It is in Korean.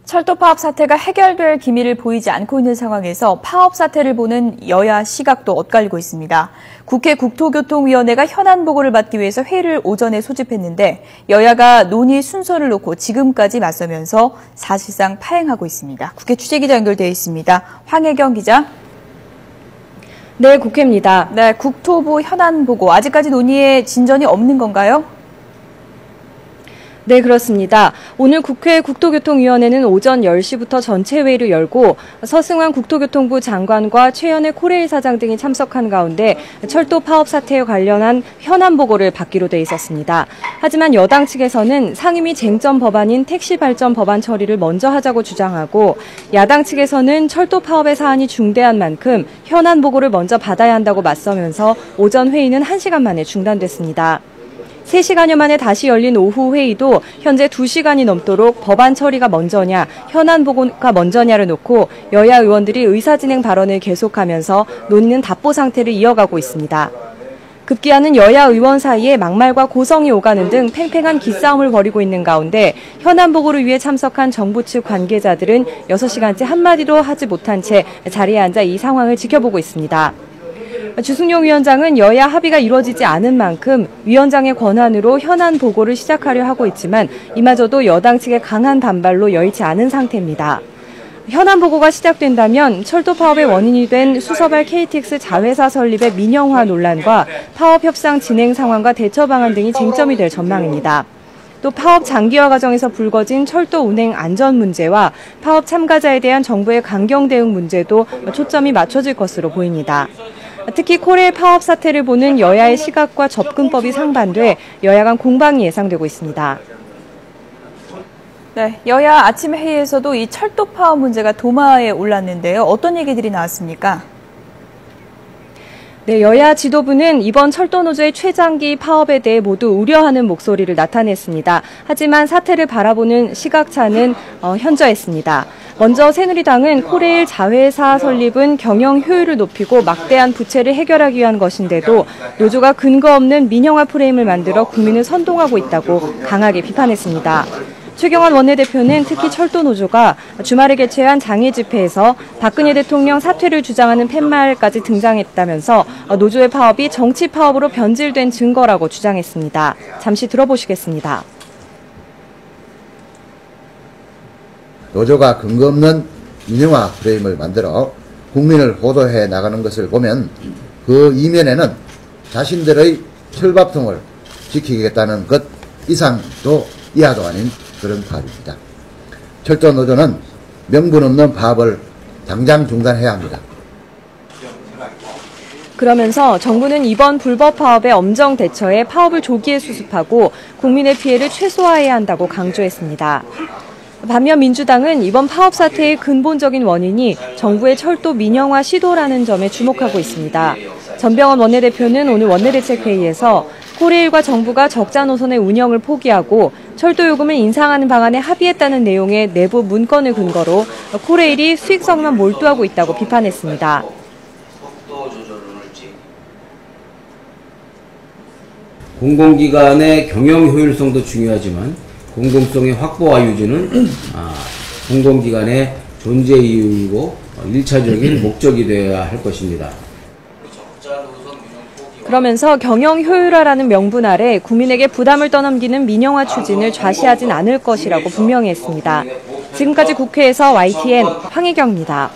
철도 파업 사태가 해결될 기미를 보이지 않고 있는 상황에서 파업 사태를 보는 여야 시각도 엇갈리고 있습니다. 국회 국토교통위원회가 현안 보고를 받기 위해서 회의를 오전에 소집했는데 여야가 논의 순서를 놓고 지금까지 맞서면서 사실상 파행하고 있습니다. 국회 취재기자 연결되어 있습니다. 황혜경 기자. 네, 국회입니다. 네, 국토부 현안 보고 아직까지 논의에 진전이 없는 건가요? 네, 그렇습니다. 오늘 국회 국토교통위원회는 오전 10시부터 전체 회의를 열고 서승환 국토교통부 장관과 최현애 코레일 사장 등이 참석한 가운데 철도 파업 사태에 관련한 현안 보고를 받기로 돼 있었습니다. 하지만 여당 측에서는 상임위 쟁점 법안인 택시 발전 법안 처리를 먼저 하자고 주장하고 야당 측에서는 철도 파업의 사안이 중대한 만큼 현안 보고를 먼저 받아야 한다고 맞서면서 오전 회의는 1시간 만에 중단됐습니다. 3시간여 만에 다시 열린 오후 회의도 현재 2시간이 넘도록 법안 처리가 먼저냐, 현안 보고가 먼저냐를 놓고 여야 의원들이 의사진행 발언을 계속하면서 논의는 답보 상태를 이어가고 있습니다. 급기야는 여야 의원 사이에 막말과 고성이 오가는 등 팽팽한 기싸움을 벌이고 있는 가운데 현안 보고를 위해 참석한 정부 측 관계자들은 6시간째 한마디도 하지 못한 채 자리에 앉아 이 상황을 지켜보고 있습니다. 주승용 위원장은 여야 합의가 이루어지지 않은 만큼 위원장의 권한으로 현안 보고를 시작하려 하고 있지만 이마저도 여당 측의 강한 반발로 여의치 않은 상태입니다. 현안 보고가 시작된다면 철도 파업의 원인이 된 수서발 KTX 자회사 설립의 민영화 논란과 파업 협상 진행 상황과 대처 방안 등이 쟁점이 될 전망입니다. 또 파업 장기화 과정에서 불거진 철도 운행 안전 문제와 파업 참가자에 대한 정부의 강경 대응 문제도 초점이 맞춰질 것으로 보입니다. 특히 코레일 파업 사태를 보는 여야의 시각과 접근법이 상반돼 여야 간 공방이 예상되고 있습니다. 네, 여야 아침 회의에서도 이 철도 파업 문제가 도마에 올랐는데요. 어떤 얘기들이 나왔습니까? 네, 여야 지도부는 이번 철도 노조의 최장기 파업에 대해 모두 우려하는 목소리를 나타냈습니다. 하지만 사태를 바라보는 시각차는 현저했습니다. 먼저 새누리당은 코레일 자회사 설립은 경영 효율을 높이고 막대한 부채를 해결하기 위한 것인데도 노조가 근거 없는 민영화 프레임을 만들어 국민을 선동하고 있다고 강하게 비판했습니다. 최경환 원내대표는 특히 철도 노조가 주말에 개최한 장애 집회에서 박근혜 대통령 사퇴를 주장하는 팻말까지 등장했다면서 노조의 파업이 정치 파업으로 변질된 증거라고 주장했습니다. 잠시 들어보시겠습니다. 노조가 근거 없는 민영화 프레임을 만들어 국민을 호도해 나가는 것을 보면 그 이면에는 자신들의 철밥통을 지키겠다는 것 이상도 이하도 아닌 그런 파업입니다. 철도 노조는 명분 없는 파업을 당장 중단해야 합니다. 그러면서 정부는 이번 불법 파업에 엄정 대처해 파업을 조기에 수습하고 국민의 피해를 최소화해야 한다고 강조했습니다. 반면 민주당은 이번 파업 사태의 근본적인 원인이 정부의 철도 민영화 시도라는 점에 주목하고 있습니다. 전병헌 원내대표는 오늘 원내대책회의에서 코레일과 정부가 적자 노선의 운영을 포기하고 철도 요금을 인상하는 방안에 합의했다는 내용의 내부 문건을 근거로 코레일이 수익성만 몰두하고 있다고 비판했습니다. 공공기관의 경영 효율성도 중요하지만 공공성의 확보와 유지는 공공기관의 존재 이유이고 1차적인 목적이 되어야 할 것입니다. 그러면서 경영 효율화라는 명분 아래 국민에게 부담을 떠넘기는 민영화 추진을 좌시하진 않을 것이라고 분명히 했습니다. 지금까지 국회에서 YTN 황혜경입니다.